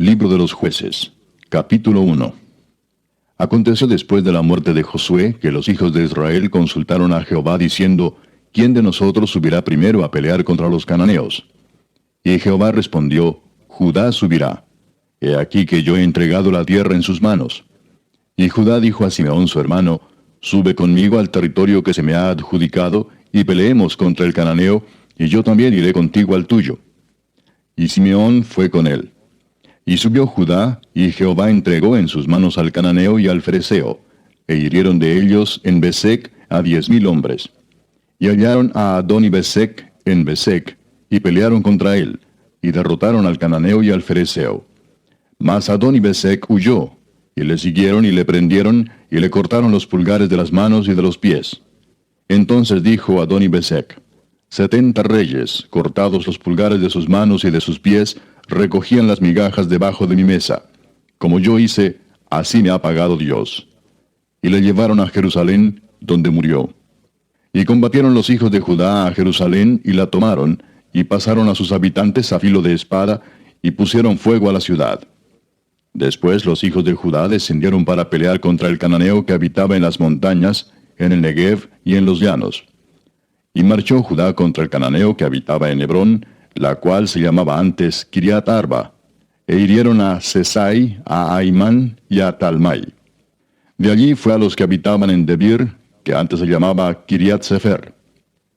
Libro de los Jueces, capítulo 1. Aconteció después de la muerte de Josué, que los hijos de Israel consultaron a Jehová diciendo, ¿quién de nosotros subirá primero a pelear contra los cananeos? Y Jehová respondió, Judá subirá. He aquí que yo he entregado la tierra en sus manos. Y Judá dijo a Simeón su hermano, sube conmigo al territorio que se me ha adjudicado, y peleemos contra el cananeo, y yo también iré contigo al tuyo. Y Simeón fue con él. Y subió Judá, y Jehová entregó en sus manos al cananeo y al fereceo, e hirieron de ellos en Besec a 10,000 hombres. Y hallaron a Adoni-Besec en Besec, y pelearon contra él, y derrotaron al cananeo y al fereceo. Mas Adoni-Besec huyó, y le siguieron y le prendieron, y le cortaron los pulgares de las manos y de los pies. Entonces dijo Adoni-Besec, 70 reyes, cortados los pulgares de sus manos y de sus pies, recogían las migajas debajo de mi mesa. Como yo hice, así me ha pagado Dios. Y le llevaron a Jerusalén, donde murió. Y combatieron los hijos de Judá a Jerusalén, y la tomaron, y pasaron a sus habitantes a filo de espada, y pusieron fuego a la ciudad. Después los hijos de Judá descendieron para pelear contra el cananeo que habitaba en las montañas, en el Negev y en los llanos. Y marchó Judá contra el cananeo que habitaba en Hebrón, la cual se llamaba antes Kiriat Arba, e hirieron a Sesai, a Aimán y a Talmai. De allí fue a los que habitaban en Debir, que antes se llamaba Kiriat Sefer.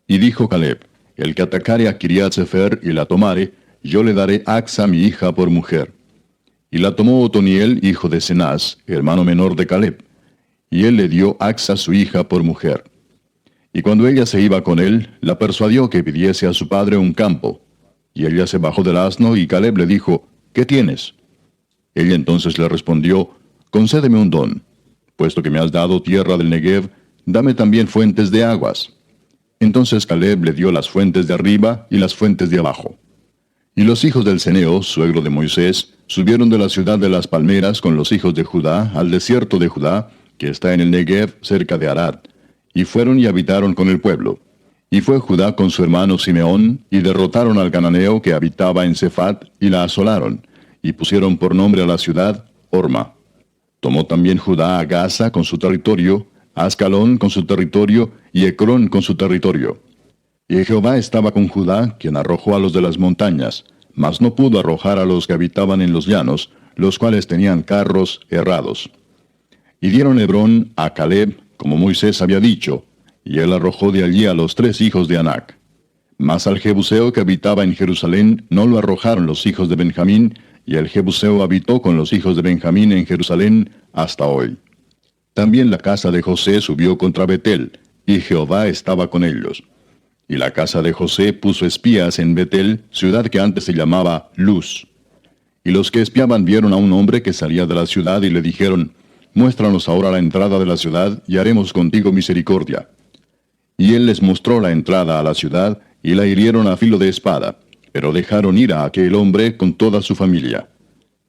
Y dijo Caleb, el que atacare a Kiriat Sefer y la tomare, yo le daré Axa mi hija por mujer. Y la tomó Otoniel, hijo de Cenaz, hermano menor de Caleb, y él le dio Axa su hija por mujer. Y cuando ella se iba con él, la persuadió que pidiese a su padre un campo. Y ella se bajó del asno, y Caleb le dijo, ¿qué tienes? Ella entonces le respondió, concédeme un don. Puesto que me has dado tierra del Negev, dame también fuentes de aguas. Entonces Caleb le dio las fuentes de arriba y las fuentes de abajo. Y los hijos del Ceneo, suegro de Moisés, subieron de la ciudad de las palmeras con los hijos de Judá al desierto de Judá, que está en el Negev cerca de Arad, y fueron y habitaron con el pueblo. Y fue Judá con su hermano Simeón, y derrotaron al cananeo que habitaba en Cefat, y la asolaron, y pusieron por nombre a la ciudad Horma. Tomó también Judá a Gaza con su territorio, a Ascalón con su territorio, y Ecrón con su territorio. Y Jehová estaba con Judá, quien arrojó a los de las montañas, mas no pudo arrojar a los que habitaban en los llanos, los cuales tenían carros herrados. Y dieron Hebrón a Caleb, como Moisés había dicho, y él arrojó de allí a los 3 hijos de Anac. Mas al Jebuseo que habitaba en Jerusalén no lo arrojaron los hijos de Benjamín, y el Jebuseo habitó con los hijos de Benjamín en Jerusalén hasta hoy. También la casa de José subió contra Betel, y Jehová estaba con ellos. Y la casa de José puso espías en Betel, ciudad que antes se llamaba Luz. Y los que espiaban vieron a un hombre que salía de la ciudad y le dijeron, muéstranos ahora la entrada de la ciudad, y haremos contigo misericordia. Y él les mostró la entrada a la ciudad, y la hirieron a filo de espada, pero dejaron ir a aquel hombre con toda su familia.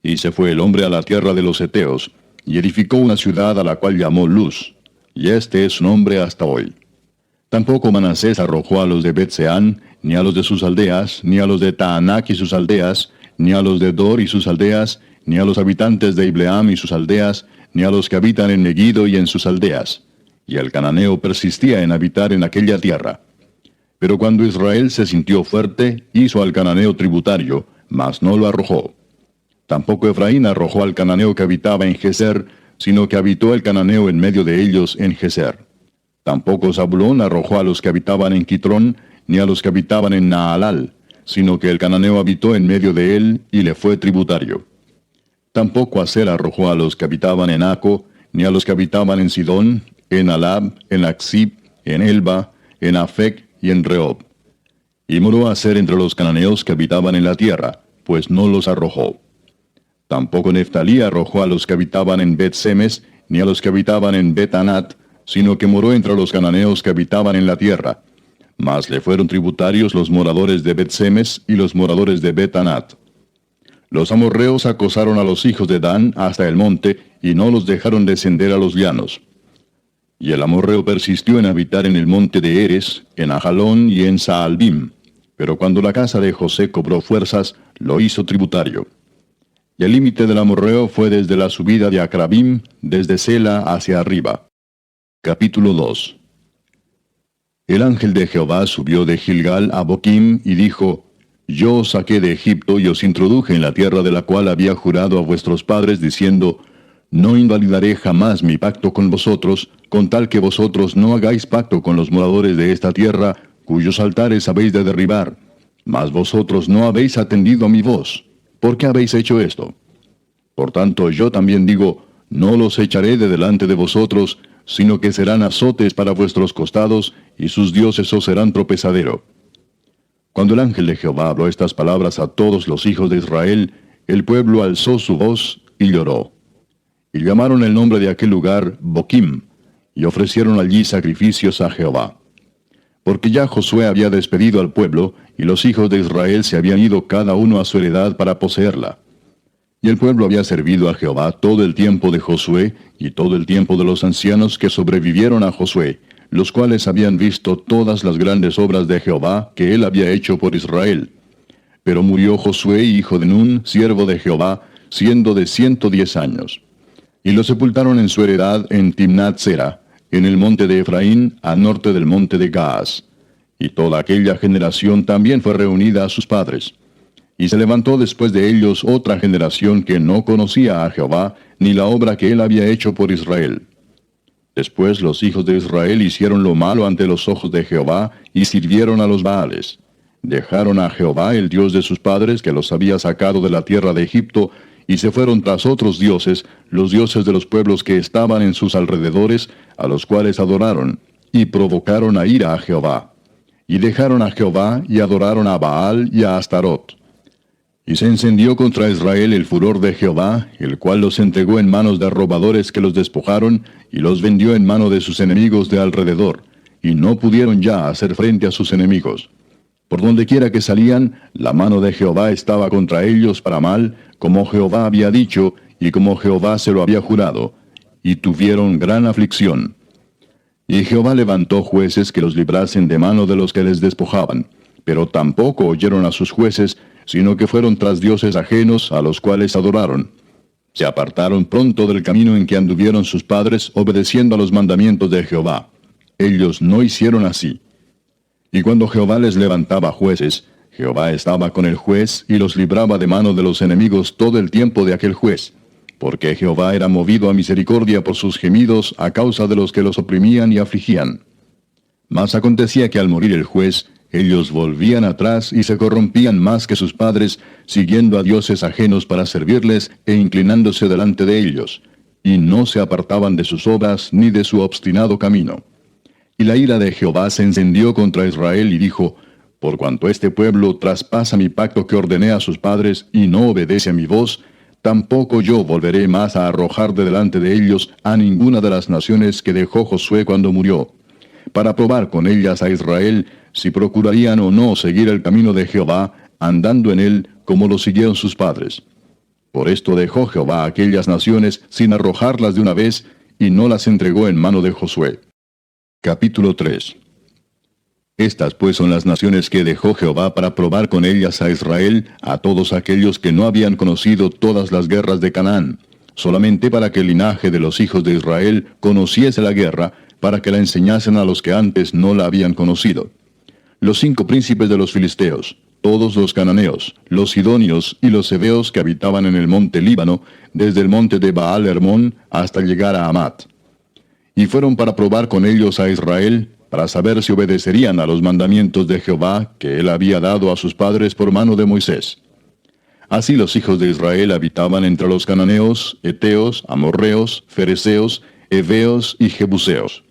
Y se fue el hombre a la tierra de los Heteos, y edificó una ciudad a la cual llamó Luz, y este es su nombre hasta hoy. Tampoco Manasés arrojó a los de Bet-Seán, ni a los de sus aldeas, ni a los de Taanac y sus aldeas, ni a los de Dor y sus aldeas, ni a los habitantes de Ibleam y sus aldeas, ni a los que habitan en Megiddo y en sus aldeas. Y el cananeo persistía en habitar en aquella tierra. Pero cuando Israel se sintió fuerte, hizo al cananeo tributario, mas no lo arrojó. Tampoco Efraín arrojó al cananeo que habitaba en Geser, sino que habitó el cananeo en medio de ellos en Geser. Tampoco Zabulón arrojó a los que habitaban en Quitrón, ni a los que habitaban en Naalal, sino que el cananeo habitó en medio de él, y le fue tributario. Tampoco Aser arrojó a los que habitaban en Aco, ni a los que habitaban en Sidón, en Alab, en Aksib, en Elba, en Afec y en Rehob. Y moró Aser entre los cananeos que habitaban en la tierra, pues no los arrojó. Tampoco Neftalí arrojó a los que habitaban en Bet-Semes, ni a los que habitaban en Bet-Anat, sino que moró entre los cananeos que habitaban en la tierra. Mas le fueron tributarios los moradores de Bet-Semes y los moradores de Bet-Anat. Los amorreos acosaron a los hijos de Dan hasta el monte, y no los dejaron descender a los llanos. Y el amorreo persistió en habitar en el monte de Eres, en Ajalón y en Saalbim. Pero cuando la casa de José cobró fuerzas, lo hizo tributario. Y el límite del amorreo fue desde la subida de Acrabim, desde Sela hacia arriba. Capítulo 2. El ángel de Jehová subió de Gilgal a Boquim y dijo: Yo os saqué de Egipto y os introduje en la tierra de la cual había jurado a vuestros padres, diciendo: No invalidaré jamás mi pacto con vosotros, con tal que vosotros no hagáis pacto con los moradores de esta tierra, cuyos altares habéis de derribar. Mas vosotros no habéis atendido a mi voz. ¿Por qué habéis hecho esto? Por tanto, yo también digo: No los echaré de delante de vosotros, sino que serán azotes para vuestros costados, y sus dioses os serán tropezadero. Cuando el ángel de Jehová habló estas palabras a todos los hijos de Israel, el pueblo alzó su voz y lloró. Y llamaron el nombre de aquel lugar Boquim, y ofrecieron allí sacrificios a Jehová. Porque ya Josué había despedido al pueblo, y los hijos de Israel se habían ido cada uno a su heredad para poseerla. Y el pueblo había servido a Jehová todo el tiempo de Josué, y todo el tiempo de los ancianos que sobrevivieron a Josué, los cuales habían visto todas las grandes obras de Jehová que él había hecho por Israel. Pero murió Josué, hijo de Nun, siervo de Jehová, siendo de 110 años. Y lo sepultaron en su heredad en Timnat Sera, en el monte de Efraín, al norte del monte de Gaas. Y toda aquella generación también fue reunida a sus padres. Y se levantó después de ellos otra generación que no conocía a Jehová, ni la obra que él había hecho por Israel. Después los hijos de Israel hicieron lo malo ante los ojos de Jehová, y sirvieron a los Baales. Dejaron a Jehová, el Dios de sus padres, que los había sacado de la tierra de Egipto, y se fueron tras otros dioses, los dioses de los pueblos que estaban en sus alrededores, a los cuales adoraron, y provocaron a ira a Jehová. Y dejaron a Jehová, y adoraron a Baal y a Astarot. Y se encendió contra Israel el furor de Jehová, el cual los entregó en manos de robadores que los despojaron, y los vendió en mano de sus enemigos de alrededor, y no pudieron ya hacer frente a sus enemigos. Por donde quiera que salían, la mano de Jehová estaba contra ellos para mal, como Jehová había dicho, y como Jehová se lo había jurado, y tuvieron gran aflicción. Y Jehová levantó jueces que los librasen de mano de los que les despojaban, pero tampoco oyeron a sus jueces, sino que fueron tras dioses ajenos, a los cuales adoraron. Se apartaron pronto del camino en que anduvieron sus padres, obedeciendo a los mandamientos de Jehová. Ellos no hicieron así. Y cuando Jehová les levantaba jueces, Jehová estaba con el juez, y los libraba de mano de los enemigos todo el tiempo de aquel juez, porque Jehová era movido a misericordia por sus gemidos a causa de los que los oprimían y afligían. Mas acontecía que al morir el juez, ellos volvían atrás y se corrompían más que sus padres, siguiendo a dioses ajenos para servirles e inclinándose delante de ellos, y no se apartaban de sus obras ni de su obstinado camino. Y la ira de Jehová se encendió contra Israel y dijo: Por cuanto este pueblo traspasa mi pacto que ordené a sus padres y no obedece a mi voz, tampoco yo volveré más a arrojar de delante de ellos a ninguna de las naciones que dejó Josué cuando murió, para probar con ellas a Israel si procurarían o no seguir el camino de Jehová, andando en él como lo siguieron sus padres. Por esto dejó Jehová a aquellas naciones sin arrojarlas de una vez, y no las entregó en mano de Josué. Capítulo 3. Estas pues son las naciones que dejó Jehová para probar con ellas a Israel, a todos aquellos que no habían conocido todas las guerras de Canaán, solamente para que el linaje de los hijos de Israel conociese la guerra, para que la enseñasen a los que antes no la habían conocido. Los 5 príncipes de los filisteos, todos los cananeos, los sidonios y los heveos que habitaban en el monte Líbano, desde el monte de Baal Hermón hasta llegar a Amat. Y fueron para probar con ellos a Israel, para saber si obedecerían a los mandamientos de Jehová que él había dado a sus padres por mano de Moisés. Así los hijos de Israel habitaban entre los cananeos, heteos, amorreos, fereceos, heveos y jebuseos.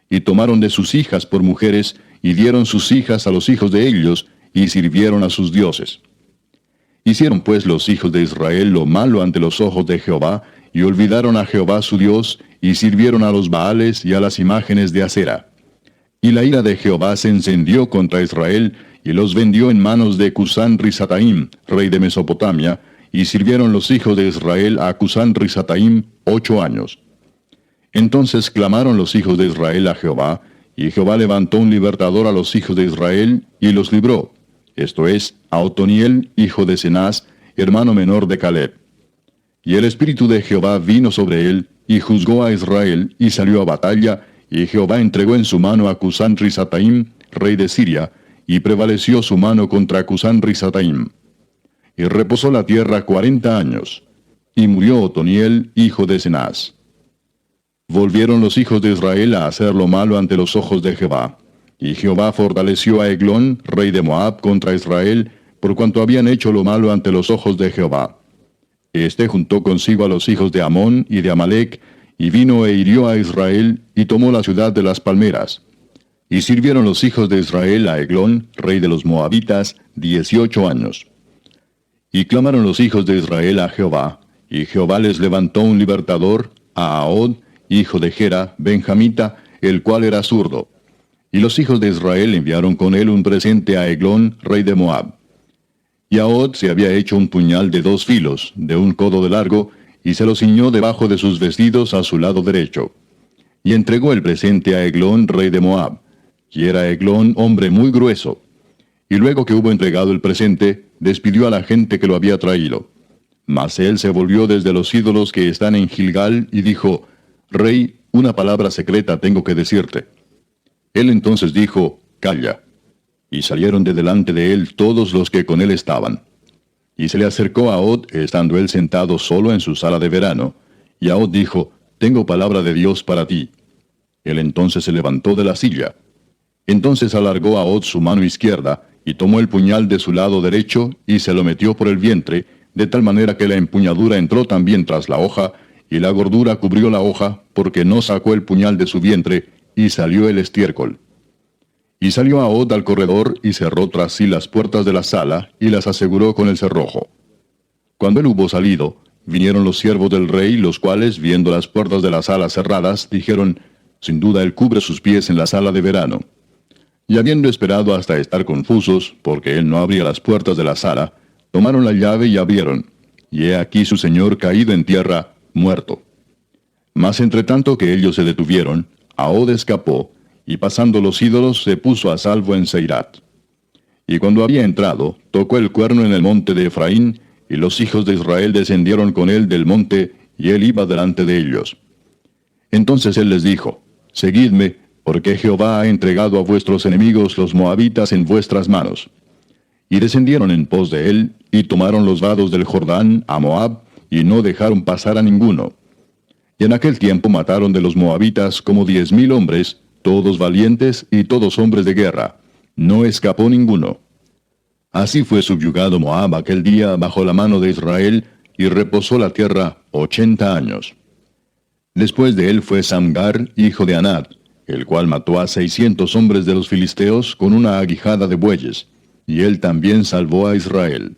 Y tomaron de sus hijas por mujeres, y dieron sus hijas a los hijos de ellos, y sirvieron a sus dioses. Hicieron pues los hijos de Israel lo malo ante los ojos de Jehová, y olvidaron a Jehová su Dios, y sirvieron a los Baales y a las imágenes de Acera. Y la ira de Jehová se encendió contra Israel, y los vendió en manos de Cusán Risataim, rey de Mesopotamia, y sirvieron los hijos de Israel a Cusán Risataim 8 años. Entonces clamaron los hijos de Israel a Jehová, y Jehová levantó un libertador a los hijos de Israel, y los libró, esto es, a Otoniel, hijo de Cenaz, hermano menor de Caleb. Y el Espíritu de Jehová vino sobre él, y juzgó a Israel, y salió a batalla, y Jehová entregó en su mano a Cusán-Risataim, rey de Siria, y prevaleció su mano contra Cusán-Risataim. Y reposó la tierra 40 años, y murió Otoniel, hijo de Cenaz. Volvieron los hijos de Israel a hacer lo malo ante los ojos de Jehová. Y Jehová fortaleció a Eglón, rey de Moab, contra Israel, por cuanto habían hecho lo malo ante los ojos de Jehová. Este juntó consigo a los hijos de Amón y de Amalec, y vino e hirió a Israel, y tomó la ciudad de las palmeras. Y sirvieron los hijos de Israel a Eglón, rey de los Moabitas, 18 años. Y clamaron los hijos de Israel a Jehová, y Jehová les levantó un libertador, a Ahod, hijo de Gera, benjamita, el cual era zurdo. Y los hijos de Israel enviaron con él un presente a Eglón, rey de Moab. Y Ahod se había hecho un puñal de 2 filos, de 1 codo de largo, y se lo ciñó debajo de sus vestidos a su lado derecho. Y entregó el presente a Eglón, rey de Moab. Y era Eglón hombre muy grueso. Y luego que hubo entregado el presente, despidió a la gente que lo había traído. Mas él se volvió desde los ídolos que están en Gilgal, y dijo, Rey, una palabra secreta tengo que decirte. Él entonces dijo, Calla. Y salieron de delante de él todos los que con él estaban. Y se le acercó a Ahod, estando él sentado solo en su sala de verano. Y Ahod dijo, Tengo palabra de Dios para ti. Él entonces se levantó de la silla. Entonces alargó Ahod su mano izquierda, y tomó el puñal de su lado derecho, y se lo metió por el vientre, de tal manera que la empuñadura entró también tras la hoja, y la gordura cubrió la hoja, porque no sacó el puñal de su vientre, y salió el estiércol. Y salió Ahod al corredor, y cerró tras sí las puertas de la sala, y las aseguró con el cerrojo. Cuando él hubo salido, vinieron los siervos del rey, los cuales, viendo las puertas de la sala cerradas, dijeron, Sin duda él cubre sus pies en la sala de verano. Y habiendo esperado hasta estar confusos, porque él no abría las puertas de la sala, tomaron la llave y abrieron, y he aquí su señor caído en tierra, muerto. Mas entre tanto que ellos se detuvieron, Ahod escapó, y pasando los ídolos se puso a salvo en Seirat. Y cuando había entrado, tocó el cuerno en el monte de Efraín, y los hijos de Israel descendieron con él del monte, y él iba delante de ellos. Entonces él les dijo, Seguidme, porque Jehová ha entregado a vuestros enemigos los moabitas en vuestras manos. Y descendieron en pos de él, y tomaron los vados del Jordán a Moab, y no dejaron pasar a ninguno. Y en aquel tiempo mataron de los moabitas como 10,000 hombres, todos valientes y todos hombres de guerra. No escapó ninguno. Así fue subyugado Moab aquel día bajo la mano de Israel, y reposó la tierra 80 años. Después de él fue Samgar, hijo de Anat, el cual mató a 600 hombres de los filisteos con una aguijada de bueyes, y él también salvó a Israel.